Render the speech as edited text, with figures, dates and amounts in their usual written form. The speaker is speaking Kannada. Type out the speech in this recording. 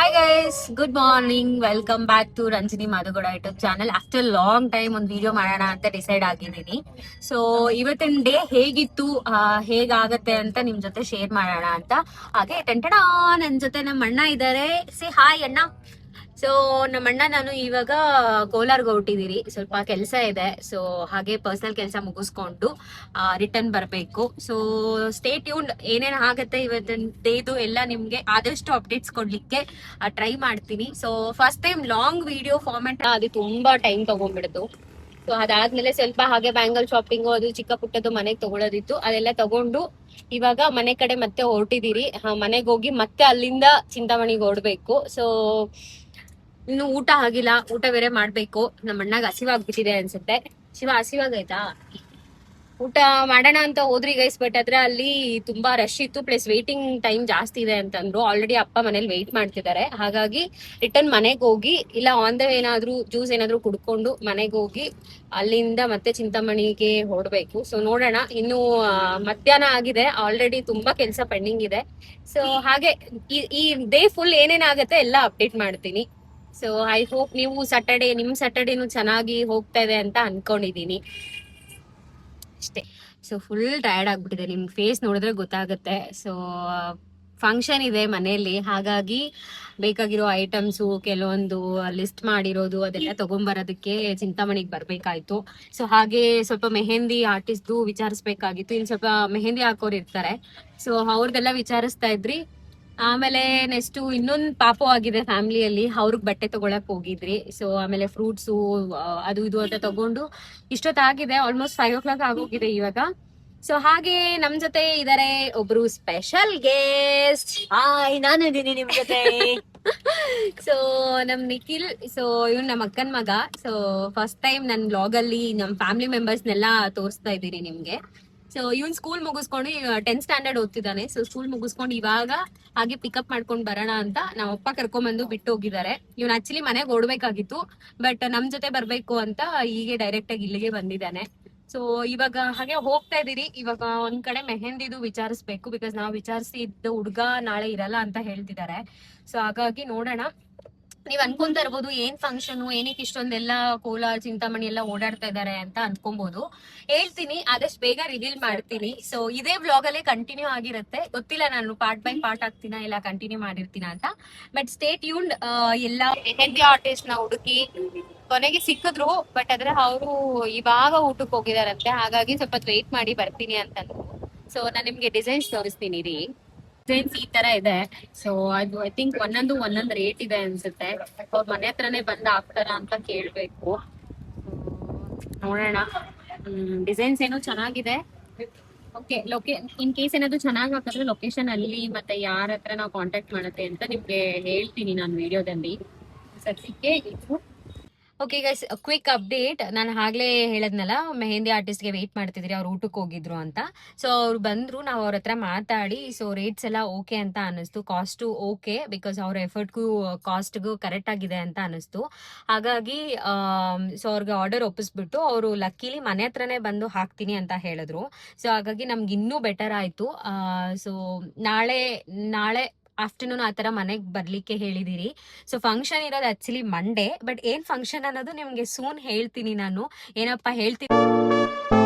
Hi guys, good morning. Welcome back to Ranjini Madugowda YouTube channel. After long time ಒಂದು ವಿಡಿಯೋ ಮಾಡೋಣ ಅಂತ ಡಿಸೈಡ್ ಆಗಿದ್ದೀನಿ. ಸೊ ಇವತ್ತಿನ ಡೇ ಹೇಗಿತ್ತು, ಹೇಗಾಗತ್ತೆ ಅಂತ ನಿಮ್ ಜೊತೆ ಶೇರ್ ಮಾಡೋಣ ಅಂತ. ಹಾಗೆ ಟೆಂಟಣ ನನ್ನ ಜೊತೆ ನಮ್ಮ ಅಣ್ಣ ಇದ್ದಾರೆ. ಸೇ ಹಾಯ್ ಅಣ್ಣ. ಸೊ ನಮ್ಮ ಅಣ್ಣ ನಾನು ಇವಾಗ ಕೋಲಾರ್ಗೆ ಹೊರಟಿದ್ದೀರಿ. ಸ್ವಲ್ಪ ಕೆಲಸ ಇದೆ. ಸೊ ಹಾಗೆ ಪರ್ಸನಲ್ ಕೆಲಸ ಮುಗಿಸ್ಕೊಂಡು ರಿಟರ್ನ್ ಬರಬೇಕು. So stay tuned. ಏನೇನ್ ಆಗತ್ತೆ ಇವತ್ತಿನ ಡೇದು ಎಲ್ಲ ನಿಮ್ಗೆ ಆದಷ್ಟು ಅಪ್ಡೇಟ್ಸ್ ಕೊಡ್ಲಿಕ್ಕೆ ಟ್ರೈ ಮಾಡ್ತೀನಿ. So first time long video format ಅದು ತುಂಬಾ ಟೈಮ್ ತಗೊಂಡ್ಬಿಡ್ತು. ಸೊ ಅದಾದ್ಮೇಲೆ ಸ್ವಲ್ಪ ಹಾಗೆ ಬ್ಯಾಂಗಲ್ ಶಾಪಿಂಗ್ ಅದು ಚಿಕ್ಕ ಪುಟ್ಟದ್ದು ಮನೆಗೆ ತಗೊಳ್ಳೋದಿತ್ತು, ಅದೆಲ್ಲ ತಗೊಂಡು ಇವಾಗ ಮನೆ ಕಡೆ ಮತ್ತೆ ಹೊರಟಿದ್ದೀರಿ. ಮನೆಗೆ ಹೋಗಿ ಮತ್ತೆ ಅಲ್ಲಿಂದ ಚಿಂತಾಮಣಿಗೆ ಹೊರಡ್ಬೇಕು. ಸೊ ಇನ್ನು ಊಟ ಆಗಿಲ್ಲ, ಊಟ ಬೇರೆ ಮಾಡ್ಬೇಕು. ನಮ್ಮ ಅಣ್ಣಗೆ ಹಸಿವಾಗ್ಬಿಟ್ಟಿದೆ ಅನ್ಸುತ್ತೆ. ಶಿವ ಹಸಿವಾಗೈತಾ? ಊಟ ಮಾಡೋಣ ಅಂತ ಹೋದ್ರಿ ಗೈಸ್, ಬಟ್ ಆದ್ರೆ ಅಲ್ಲಿ ತುಂಬಾ ರಶ್ ಇತ್ತು, ಪ್ಲಸ್ ವೇಟಿಂಗ್ ಟೈಮ್ ಜಾಸ್ತಿ ಇದೆ ಅಂತಂದ್ರು. ಆಲ್ರೆಡಿ ಅಪ್ಪ ಮನೇಲಿ ವೆಯ್ಟ್ ಮಾಡ್ತಿದ್ದಾರೆ. ಹಾಗಾಗಿ ರಿಟರ್ನ್ ಮನೆಗೆ ಹೋಗಿ ಇಲ್ಲ ಆನ್ ದ ಏನಾದ್ರು ಜ್ಯೂಸ್ ಏನಾದ್ರು ಕುಡ್ಕೊಂಡು ಮನೆಗೆ ಹೋಗಿ ಅಲ್ಲಿಂದ ಮತ್ತೆ ಚಿಂತಾಮಣಿಗೆ ಹೊರಡ್ಬೇಕು. ಸೊ ನೋಡೋಣ. ಇನ್ನು ಮಧ್ಯಾಹ್ನ ಆಗಿದೆ, ಆಲ್ರೆಡಿ ತುಂಬಾ ಕೆಲಸ ಪೆಂಡಿಂಗ್ ಇದೆ. ಸೊ ಹಾಗೆ ಈ ಡೇ ಫುಲ್ ಏನೇನಾಗತ್ತೆ ಎಲ್ಲ ಅಪ್ಡೇಟ್ ಮಾಡ್ತೀನಿ. ಸೊ ಐ ಹೋಪ್ ನೀವು ನಿಮ್ ಸ್ಯಾಟರ್ಡೇನು ಚೆನ್ನಾಗಿ ಹೋಗ್ತಾ ಇದೆ ಅಂತ ಅನ್ಕೊಂಡಿದೀನಿ ಅಷ್ಟೇ. ಸೊ ಫುಲ್ ಟಯರ್ಡ್ ಆಗ್ಬಿಟ್ಟಿದೆ, ನಿಮ್ ಫೇಸ್ ನೋಡಿದ್ರೆ ಗೊತ್ತಾಗುತ್ತೆ. ಸೊ ಫಂಕ್ಷನ್ ಇದೆ ಮನೆಯಲ್ಲಿ, ಹಾಗಾಗಿ ಬೇಕಾಗಿರೋ ಐಟಮ್ಸು ಕೆಲವೊಂದು ಲಿಸ್ಟ್ ಮಾಡಿರೋದು ಅದೆಲ್ಲ ತಗೊಂಡ್ಬರೋದಕ್ಕೆ ಚಿಂತಾಮಣಿಗೆ ಬರ್ಬೇಕಾಯ್ತು. ಸೊ ಹಾಗೆ ಸ್ವಲ್ಪ ಮೆಹಂದಿ ಆರ್ಟಿಸ್ಟ್ದು ವಿಚಾರಿಸ್ಬೇಕಾಗಿತ್ತು. ಇನ್ ಸ್ವಲ್ಪ ಮೆಹಂದಿ ಹಾಕೋರು ಇರ್ತಾರೆ, ಸೊ ಅವ್ರದ್ದೆಲ್ಲ ವಿಚಾರಿಸ್ತಾ ಇದ್ರಿ. ಆಮೇಲೆ ನೆಕ್ಸ್ಟ್ ಇನ್ನೊಂದು ಪಾಪು ಆಗಿದೆ ಫ್ಯಾಮಿಲಿಯಲ್ಲಿ, ಅವ್ರಿಗೆ ಬಟ್ಟೆ ತಗೊಳಕ್ ಹೋಗಿದ್ರಿ. ಸೊ ಆಮೇಲೆ ಫ್ರೂಟ್ಸು ಅದು ಇದು ಅಂತ ತಗೊಂಡು ಇಷ್ಟೊತ್ತಾಗಿದೆ, ಆಲ್ಮೋಸ್ಟ್ 5 o'clock ಆಗೋಗಿದೆ ಇವಾಗ. ಸೊ ಹಾಗೆ ನಮ್ ಜೊತೆ ಇದಾರೆ ಒಬ್ರು ಸ್ಪೆಷಲ್ ಗೆಸ್ಟ್. ಹಾಯ್, ನಾನು ಇದೀನಿ ನಿಮ್ ಜೊತೆ. ಸೊ ನಮ್ ನಿಖಿಲ್. ಸೊ ಇವ್ನು ನಮ್ಮ ಅಕ್ಕನ್ ಮಗ. ಸೊ ಫಸ್ಟ್ ಟೈಮ್ ನನ್ ಬ್ಲಾಗ್ ಅಲ್ಲಿ ನಮ್ ಫ್ಯಾಮಿಲಿ ಮೆಂಬರ್ಸ್ನೆಲ್ಲ ತೋರಿಸ್ತಾ ಇದ್ದೀನಿ ನಿಮ್ಗೆ. ಸೊ ಇವ್ನ್ ಸ್ಕೂಲ್ ಮುಗಿಸ್ಕೊಂಡು 10th ಸ್ಟ್ಯಾಂಡರ್ಡ್ ಓದ್ತಿದ್ದಾನೆ. ಸೊ ಸ್ಕೂಲ್ ಮುಗಿಸ್ಕೊಂಡು ಇವಾಗ ಹಾಗೆ ಪಿಕಪ್ ಮಾಡ್ಕೊಂಡ್ ಬರೋಣ ಅಂತ ನಮ್ಮ ಅಪ್ಪ ಕರ್ಕೊಂಡ್ಬಂದು ಬಿಟ್ಟು ಹೋಗಿದ್ದಾರೆ. ಇವ್ನ ಆಕ್ಚುಲಿ ಮನೆಗೆ ಓಡ್ಬೇಕಾಗಿತ್ತು, ಬಟ್ ನಮ್ ಜೊತೆ ಬರ್ಬೇಕು ಅಂತ ಹೀಗೆ ಡೈರೆಕ್ಟ್ ಆಗಿ ಇಲ್ಲಿಗೆ ಬಂದಿದ್ದಾನೆ. ಸೊ ಇವಾಗ ಹಾಗೆ ಹೋಗ್ತಾ ಇದೀರಿ. ಇವಾಗ ಒಂದ್ ಕಡೆ ಮೆಹಂದಿದು ವಿಚಾರಿಸ್ಬೇಕು, ಬಿಕಾಸ್ ನಾವು ವಿಚಾರಿಸಿದ್ದ ಹುಡ್ಗ ನಾಳೆ ಇರಲ್ಲ ಅಂತ ಹೇಳ್ತಿದ್ದಾರೆ. ಸೊ ಹಾಗಾಗಿ ನೋಡೋಣ. ನೀವ್ ಅನ್ಕೊಂತಾ ಇರ್ಬೋದು ಏನ್ ಫಂಕ್ಷನ್, ಏನಕ್ಕೆ ಇಷ್ಟೊಂದೆಲ್ಲ ಕೋಲಾರ ಚಿಂತಾಮಣಿ ಎಲ್ಲ ಓಡಾಡ್ತಾ ಇದಾರೆ ಅಂತ ಅನ್ಕೊಬಹುದು. ಹೇಳ್ತೀನಿ, ಆದಷ್ಟು ಬೇಗ ರಿವೀಲ್ ಮಾಡ್ತೀನಿ. ಸೊ ಇದೇ ವ್ಲಾಗ್ ಅಲ್ಲೇ ಕಂಟಿನ್ಯೂ ಆಗಿರುತ್ತೆ. ಗೊತ್ತಿಲ್ಲ ನಾನು ಪಾರ್ಟ್ ಬೈ ಪಾರ್ಟ್ ಆಗ್ತೀನ ಇಲ್ಲ ಕಂಟಿನ್ಯೂ ಮಾಡಿರ್ತೀನ ಅಂತ. But stay tuned. ಎಲ್ಲ ಮೆಹಂದಿ ಆರ್ಟಿಸ್ಟ್ ನ ಹುಡುಕಿ ಕೊನೆಗೆ ಸಿಕ್ಕಿದ್ರು, ಬಟ್ ಆದ್ರೆ ಅವರು ಇವಾಗ ಊಟಕ್ಕೆ ಹೋಗಿದಾರಂತೆ. ಹಾಗಾಗಿ ಸ್ವಲ್ಪ ವೇಟ್ ಮಾಡಿ ಬರ್ತೀನಿ ಅಂತಂದ್ರು. ಸೊ ನಾನ್ ನಿಮ್ಗೆ ಡಿಸೈನ್ಸ್ ತೋರಿಸ್ತೀನಿ ರೀ. ಡಿಸೈನ್ಸ್ ಈ ತರ ಇದೆ. ಸೊ ಅದು ಐ ಥಿಂಕ್ ಒಂದೊಂದು ರೇಟ್ ಇದೆ ಅನ್ಸುತ್ತೆ. ಅವ್ರ ಮನೆ ಹತ್ರನೇ ಬಂದ್ ಹಾಕ್ತಾರ ಅಂತ ಕೇಳ್ಬೇಕು. ನೋಡೋಣ. ಡಿಸೈನ್ಸ್ ಏನೋ ಚೆನ್ನಾಗಿದೆ. ಓಕೆ, ಇನ್ ಕೇಸ್ ಏನಾದ್ರು ಚೆನ್ನಾಗಿ ಹಾಕಿದ್ರೆ ಲೊಕೇಶನ್ ಅಲ್ಲಿ ಮತ್ತೆ ಯಾರ ಹತ್ರ ನಾವು ಕಾಂಟ್ಯಾಕ್ಟ್ ಮಾಡುತ್ತೆ ಅಂತ ನಿಮ್ಗೆ ಹೇಳ್ತೀನಿ ನಾನು ವಿಡಿಯೋದಲ್ಲಿ. ಸದ್ಯಕ್ಕೆ ಓಕೆ ಗೈಸ್, ಕ್ವಿಕ್ ಅಪ್ಡೇಟ್. ನಾನು ಆಗ್ಲೇ ಹೇಳದ್ನಲ್ಲ ಮೆಹಂದಿ ಆರ್ಟಿಸ್ಟ್ಗೆ ವೆಯ್ಟ್ ಮಾಡ್ತಿದ್ರಿ, ಅವ್ರು ಊಟಕ್ಕೆ ಹೋಗಿದ್ರು ಅಂತ. ಸೊ ಅವ್ರು ಬಂದ್ರು, ನಾವು ಅವ್ರ ಹತ್ರ ಮಾತಾಡಿ ಸೊ ರೇಟ್ಸ್ ಎಲ್ಲ ಓಕೆ ಅಂತ ಅನಿಸ್ತು. ಕಾಸ್ಟು ಓಕೆ, ಬಿಕಾಸ್ ಅವ್ರ ಎಫರ್ಟ್ಗೂ ಕಾಸ್ಟ್ಗೂ ಕರೆಕ್ಟ್ ಆಗಿದೆ ಅಂತ ಅನಿಸ್ತು. ಹಾಗಾಗಿ ಸೊ ಅವ್ರಿಗೆ ಆರ್ಡರ್ ಒಪ್ಪಿಸ್ಬಿಟ್ಟು ಅವರು ಲಕ್ಕಿಲಿ ಮನೆ ಹತ್ರನೇ ಬಂದು ಹಾಕ್ತೀನಿ ಅಂತ ಹೇಳಿದ್ರು. ಸೊ ಹಾಗಾಗಿ ನಮ್ಗೆ ಇನ್ನೂ ಬೆಟರ್ ಆಯ್ತು. ಸೊ ನಾಳೆ ಆಫ್ಟರ್ನೂನ್ ಆ ತರ ಮನೆಗೆ ಬರ್ಲಿಕ್ಕೆ ಹೇಳಿದಿರಿ. ಸೊ ಫಂಕ್ಷನ್ ಇರೋದು ಆಕ್ಚುಲಿ ಮಂಡೇ, ಬಟ್ ಏನ್ ಫಂಕ್ಷನ್ ಅನ್ನೋದು ನಿಮ್ಗೆ ಸೂನ್ ಹೇಳ್ತೀನಿ. ನಾನು ಏನಪ್ಪಾ ಹೇಳ್ತೀನಿ